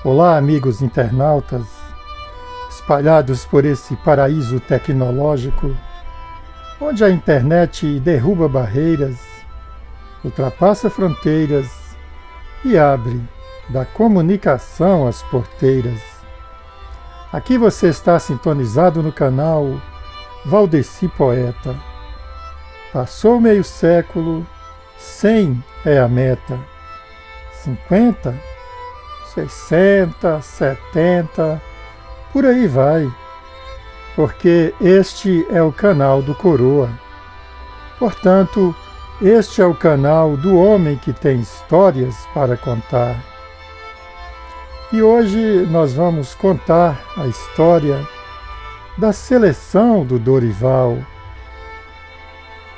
Olá, amigos internautas, espalhados por esse paraíso tecnológico, onde a internet derruba barreiras, ultrapassa fronteiras e abre da comunicação as porteiras. Aqui você está sintonizado no canal Valdeci Poeta. Passou meio século, 100 é a meta, 50, 60, 70, por aí vai, porque este é o canal do Coroa. Portanto, este é o canal do homem que tem histórias para contar. E hoje nós vamos contar a história da seleção do Dorival,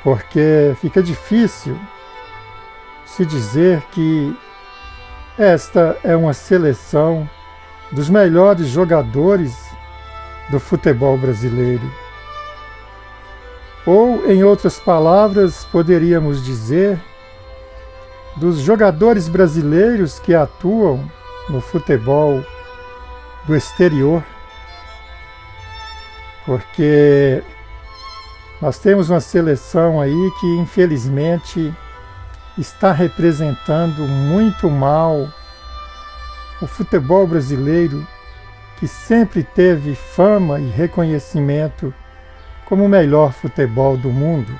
porque fica difícil se dizer que esta é uma seleção dos melhores jogadores do futebol brasileiro. Ou, em outras palavras, poderíamos dizer dos jogadores brasileiros que atuam no futebol do exterior. Porque nós temos uma seleção aí que, infelizmente, está representando muito mal o futebol brasileiro, que sempre teve fama e reconhecimento como o melhor futebol do mundo.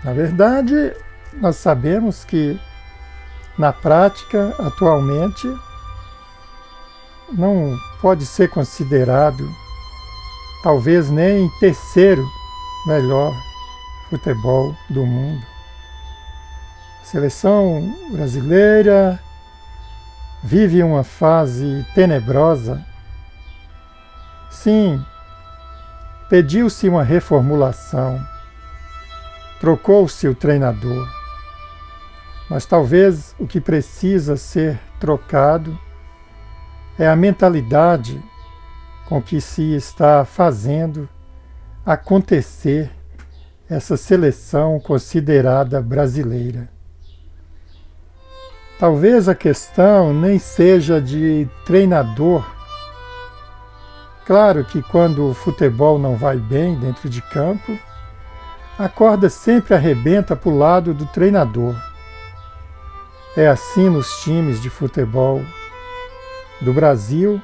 Na verdade, nós sabemos que, na prática, atualmente, não pode ser considerado, talvez nem terceiro melhor futebol do mundo. A seleção brasileira vive uma fase tenebrosa. Sim, pediu-se uma reformulação, trocou-se o treinador, mas talvez o que precisa ser trocado é a mentalidade com que se está fazendo acontecer essa seleção considerada brasileira. Talvez a questão nem seja de treinador. Claro que quando o futebol não vai bem dentro de campo, a corda sempre arrebenta para o lado do treinador. É assim nos times de futebol do Brasil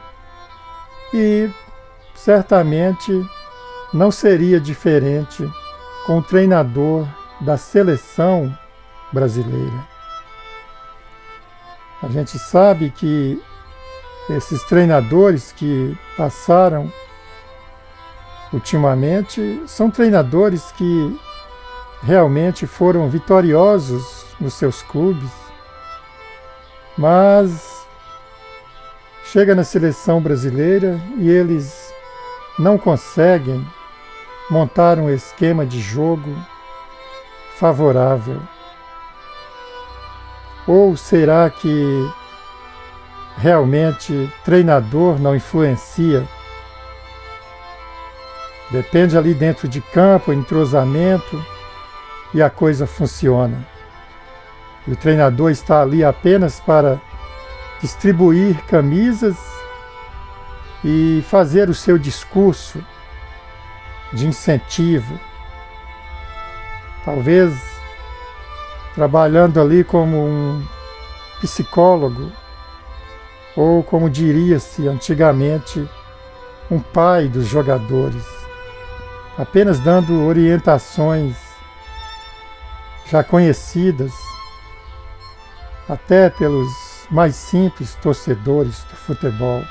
e certamente não seria diferente com o treinador da seleção brasileira. A gente sabe que esses treinadores que passaram ultimamente são treinadores que realmente foram vitoriosos nos seus clubes, mas chega na seleção brasileira e eles não conseguem montar um esquema de jogo favorável. Ou será que realmente treinador não influencia? Depende ali dentro de campo, entrosamento, e a coisa funciona. E o treinador está ali apenas para distribuir camisas e fazer o seu discurso de incentivo. Talvez trabalhando ali como um psicólogo, ou como diria-se antigamente, um pai dos jogadores, apenas dando orientações já conhecidas até pelos mais simples torcedores do futebol.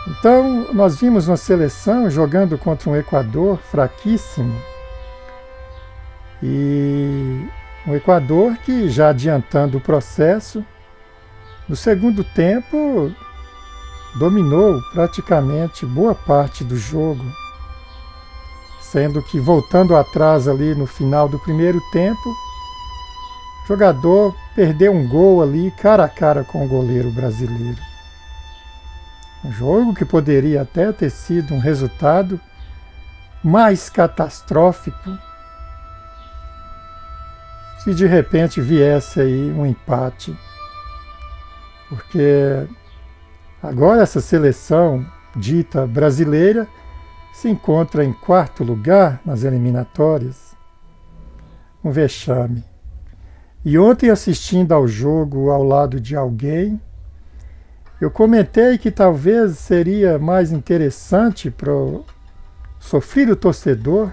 Então, nós vimos uma seleção jogando contra um Equador fraquíssimo, e um Equador que, já adiantando o processo, no segundo tempo dominou praticamente boa parte do jogo, sendo que, voltando atrás ali no final do primeiro tempo, o jogador perdeu um gol ali cara a cara com o goleiro brasileiro. Um jogo que poderia até ter sido um resultado mais catastrófico se de repente viesse aí um empate. porque agora essa seleção dita brasileira se encontra em quarto lugar nas eliminatórias. Um vexame. E ontem, assistindo ao jogo ao lado de alguém, eu comentei que talvez seria mais interessante para o sofrido torcedor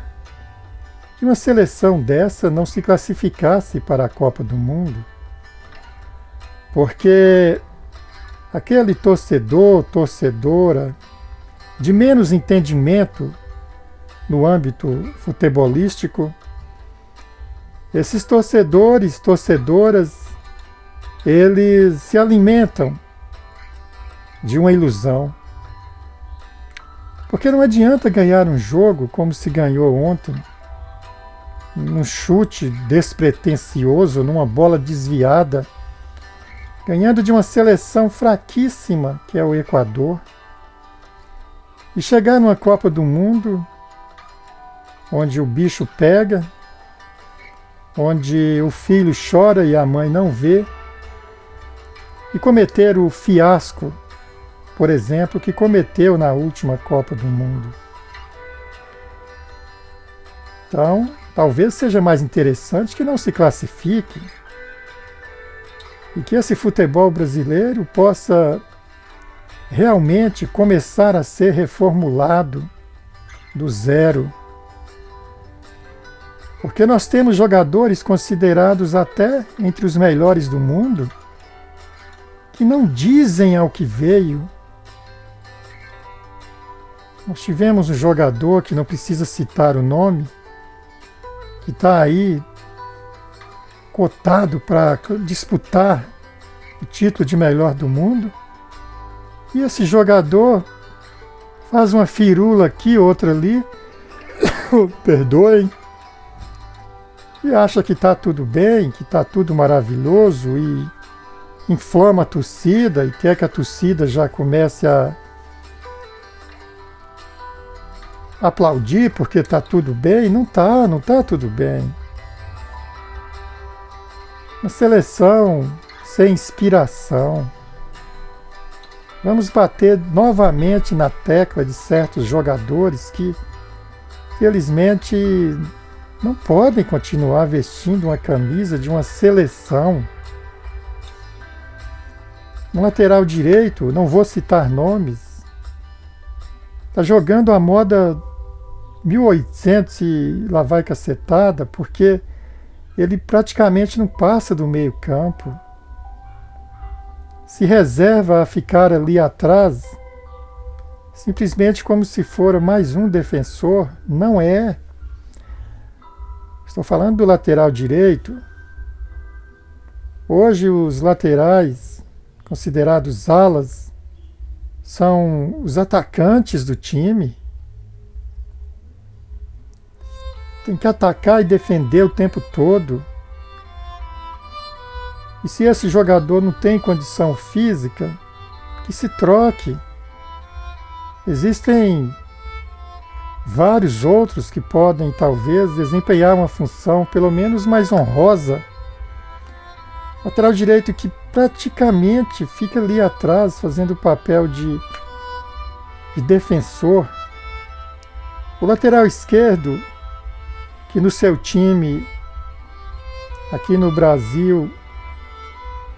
que uma seleção dessa não se classificasse para a Copa do Mundo. Porque aquele torcedor, torcedora, de menos entendimento no âmbito futebolístico, esses torcedores, torcedoras, eles se alimentam de uma ilusão. Porque não adianta ganhar um jogo como se ganhou ontem, num chute despretensioso, numa bola desviada, ganhando de uma seleção fraquíssima, que é o Equador, e chegar numa Copa do Mundo, onde o bicho pega, onde o filho chora e a mãe não vê, e cometer o fiasco, por exemplo, que cometeu na última Copa do Mundo. Então, talvez seja mais interessante que não se classifique e que esse futebol brasileiro possa realmente começar a ser reformulado do zero. Porque nós temos jogadores considerados até entre os melhores do mundo que não dizem ao que veio. Nós tivemos um jogador, que não precisa citar o nome, que está aí cotado para disputar o título de melhor do mundo. E esse jogador faz uma firula aqui, outra ali, perdoem, e acha que está tudo bem, que está tudo maravilhoso, e inflama a torcida e quer que a torcida já comece a aplaudir porque está tudo bem. Não está tudo bem. Uma seleção sem inspiração. Vamos bater novamente na tecla de certos jogadores que, felizmente, não podem continuar vestindo uma camisa de uma seleção. No lateral direito, não vou citar nomes, está jogando a moda 1800 e lá vai cacetada, porque ele praticamente não passa do meio campo. Se reserva a ficar ali atrás, simplesmente como se for mais um defensor. Não é. Estou falando do lateral direito. Hoje os laterais, considerados alas, são os atacantes do time. Tem que atacar e defender o tempo todo. E se esse jogador não tem condição física, que se troque. Existem vários outros que podem, talvez, desempenhar uma função pelo menos mais honrosa. Lateral direito que praticamente fica ali atrás, fazendo o papel de defensor. O lateral esquerdo, que no seu time, aqui no Brasil,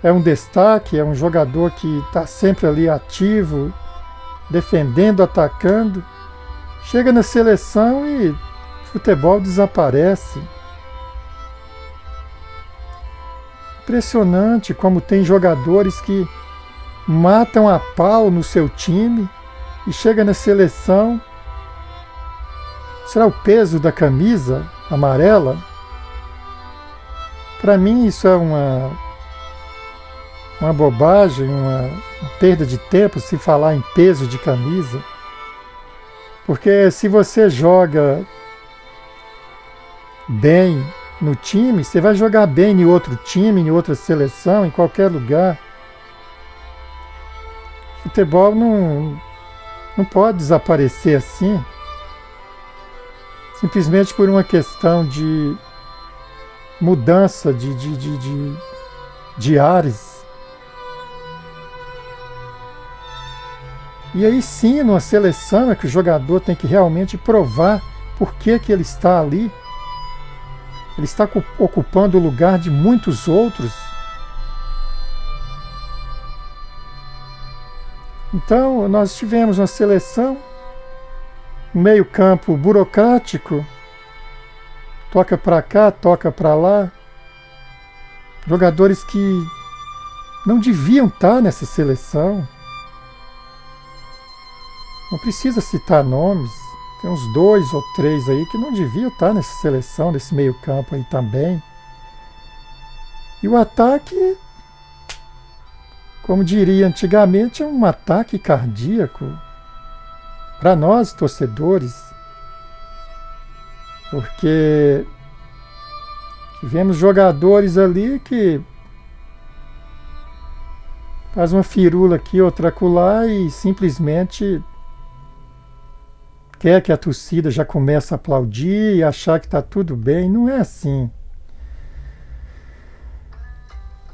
é um destaque, é um jogador que está sempre ali ativo, defendendo, atacando. Chega na seleção e o futebol desaparece. Impressionante como tem jogadores que matam a pau no seu time e chega na seleção. Será o peso da camisa amarela? Para mim isso é uma bobagem, uma perda de tempo se falar em peso de camisa. Porque se você joga bem no time, você vai jogar bem em outro time, em outra seleção, em qualquer lugar. Futebol não pode desaparecer assim, simplesmente por uma questão de mudança de ares. E aí sim, numa seleção é que o jogador tem que realmente provar por que ele está ali. Ele está ocupando o lugar de muitos outros. Então, nós tivemos uma seleção, um meio-campo burocrático, toca para cá, toca para lá. Jogadores que não deviam estar nessa seleção. Não precisa citar nomes. Tem uns 2 ou 3 aí que não deviam estar nessa seleção, nesse meio-campo aí também. E o ataque, como diria antigamente, é um ataque cardíaco para nós, torcedores. Porque tivemos jogadores ali que faz uma firula aqui, outra acolá e simplesmente quer que a torcida já comece a aplaudir e achar que está tudo bem. Não é assim.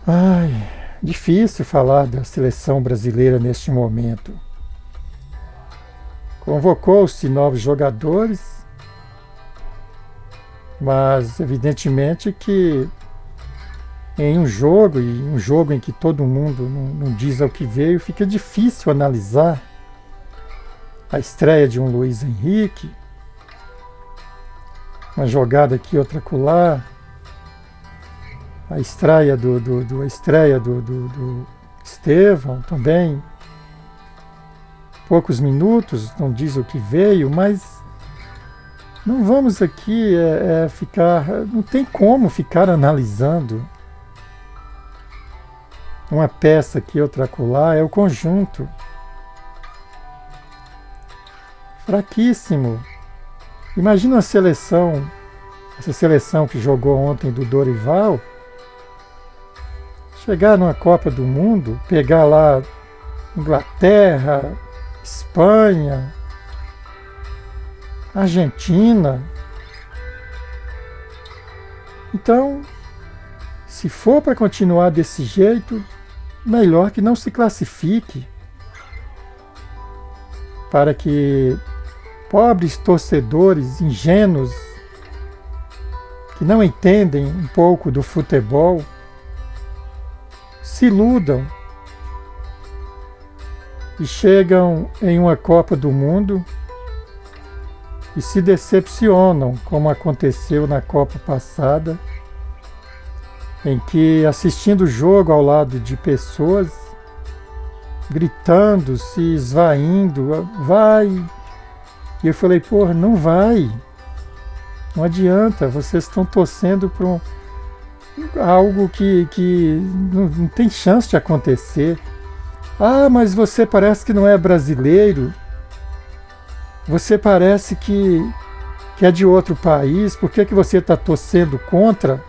Ai, difícil falar da seleção brasileira neste momento. Convocou-se novos jogadores, mas evidentemente que em um jogo, e um jogo em que todo mundo não diz ao que veio, fica difícil analisar a estreia de um Luiz Henrique, uma jogada aqui, outra acolá, a estreia do Estevão também, poucos minutos, não diz o que veio, mas não vamos aqui ficar, não tem como ficar analisando uma peça aqui, outra acolá, é o conjunto. Fraquíssimo. Imagina a seleção, essa seleção que jogou ontem do Dorival, chegar numa Copa do Mundo, pegar lá Inglaterra, Espanha, Argentina. Então, se for para continuar desse jeito, melhor que não se classifique, para que pobres torcedores ingênuos que não entendem um pouco do futebol se iludam e chegam em uma Copa do Mundo e se decepcionam, como aconteceu na Copa passada, em que, assistindo o jogo ao lado de pessoas, gritando, se esvaindo, vai. E eu falei, pô, não vai. Não adianta, vocês estão torcendo por algo que não tem chance de acontecer. Ah, mas você parece que não é brasileiro. Você parece que é de outro país. Por que você está torcendo contra?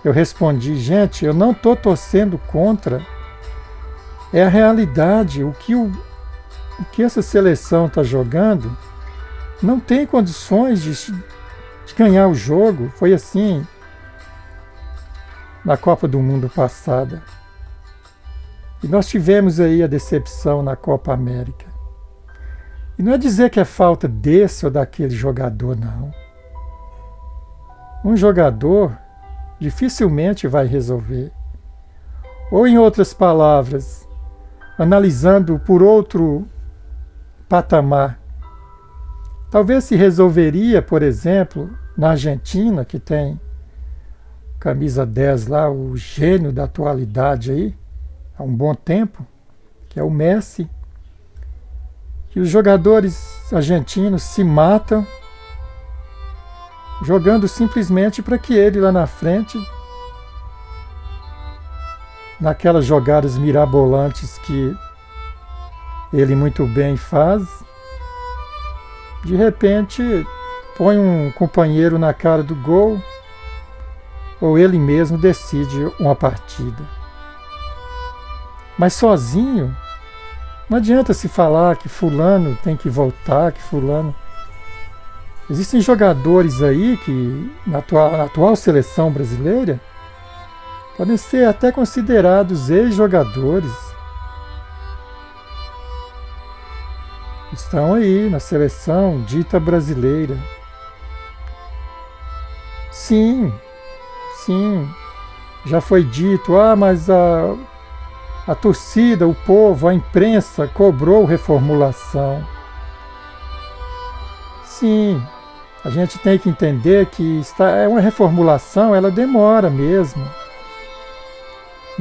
Eu respondi, gente, eu não estou torcendo contra. É a realidade. O que essa seleção está jogando não tem condições de ganhar o jogo. Foi assim na Copa do Mundo passada. E nós tivemos aí a decepção na Copa América. E não é dizer que é falta desse ou daquele jogador, não. Um jogador dificilmente vai resolver. Ou, em outras palavras, analisando por outro patamar, talvez se resolveria, por exemplo, na Argentina, que tem camisa 10 lá, o gênio da atualidade aí, há um bom tempo, que é o Messi, que os jogadores argentinos se matam jogando simplesmente para que ele lá na frente, naquelas jogadas mirabolantes que ele muito bem faz, de repente põe um companheiro na cara do gol ou ele mesmo decide uma partida. Mas sozinho, não adianta se falar que fulano tem que voltar, que fulano... Existem jogadores aí que, na atual seleção brasileira, podem ser até considerados ex-jogadores. estão aí na seleção dita brasileira. Sim, sim, já foi dito, mas a torcida, o povo, a imprensa cobrou reformulação. Sim, a gente tem que entender que é uma reformulação, ela demora mesmo.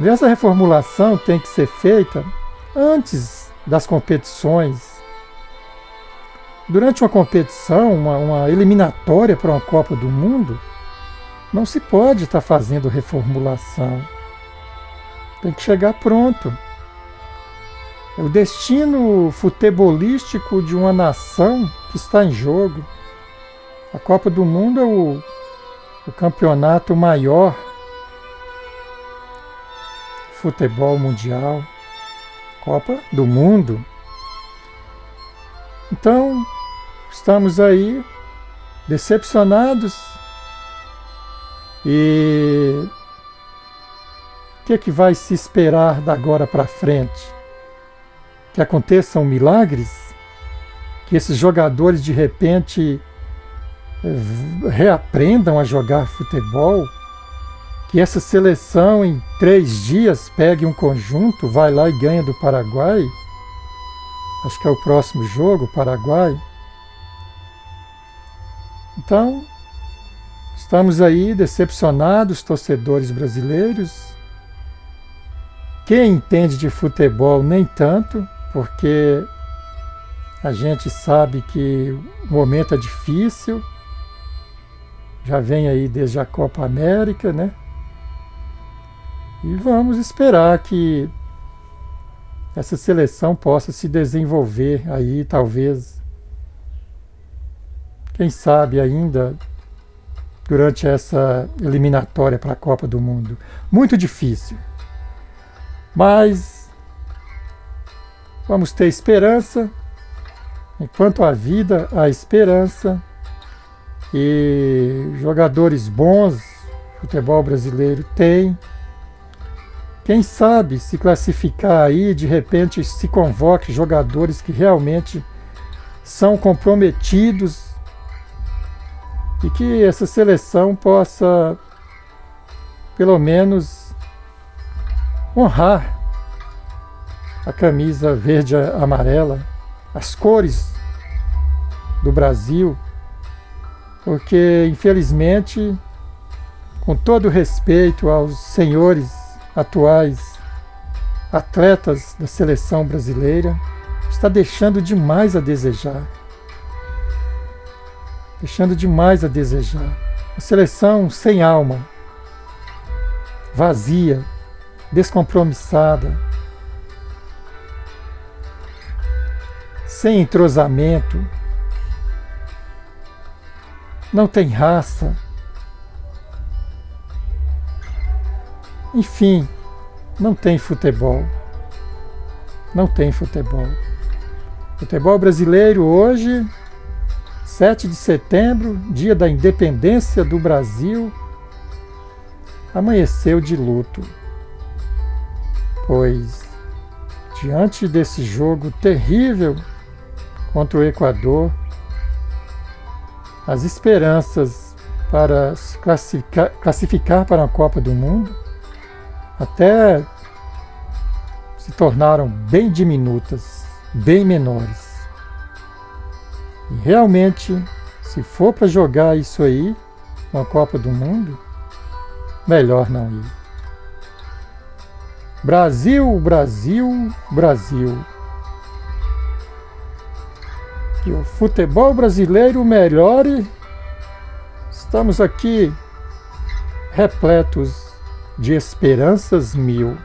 Essa reformulação tem que ser feita antes das competições. Durante uma competição, uma eliminatória para uma Copa do Mundo, não se pode estar fazendo reformulação. Tem que chegar pronto. É o destino futebolístico de uma nação que está em jogo. A Copa do Mundo é o campeonato maior futebol mundial. Copa do Mundo. Então, estamos aí decepcionados. E o que vai se esperar da agora para frente? Que aconteçam milagres? Que esses jogadores de repente reaprendam a jogar futebol? Que essa seleção em 3 dias pegue um conjunto, vai lá e ganha do Paraguai? Acho que é o próximo jogo, Paraguai. Então, estamos aí decepcionados, torcedores brasileiros. Quem entende de futebol nem tanto, porque a gente sabe que o momento é difícil. Já vem aí desde a Copa América, né? E vamos esperar que essa seleção possa se desenvolver aí, talvez, quem sabe ainda, durante essa eliminatória para a Copa do Mundo. Muito difícil. Mas vamos ter esperança. Enquanto há vida, há esperança. E jogadores bons, o futebol brasileiro tem. Quem sabe se classificar aí, de repente se convoque jogadores que realmente são comprometidos e que essa seleção possa, pelo menos, honrar a camisa verde e amarela, as cores do Brasil, porque, infelizmente, com todo respeito aos senhores atuais atletas da seleção brasileira, está deixando demais a desejar. Deixando demais a desejar. A seleção sem alma, vazia, descompromissada, sem entrosamento, não tem raça. Enfim, não tem futebol. Não tem futebol. Futebol brasileiro hoje, 7 de setembro, dia da independência do Brasil, amanheceu de luto. Pois, diante desse jogo terrível contra o Equador, as esperanças para se classificar para a Copa do Mundo até se tornaram bem diminutas, bem menores. E realmente, se for para jogar isso aí, uma Copa do Mundo, melhor não ir. Brasil, Brasil, Brasil. Que o futebol brasileiro melhore. Estamos aqui repletos de esperanças mil.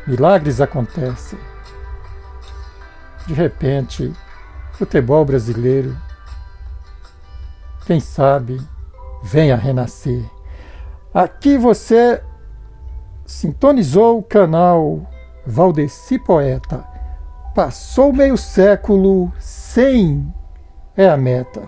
Milagres acontecem. De repente, futebol brasileiro, quem sabe, venha a renascer. Aqui você sintonizou o canal Valdeci Poeta. Passou meio século, 100 é a meta.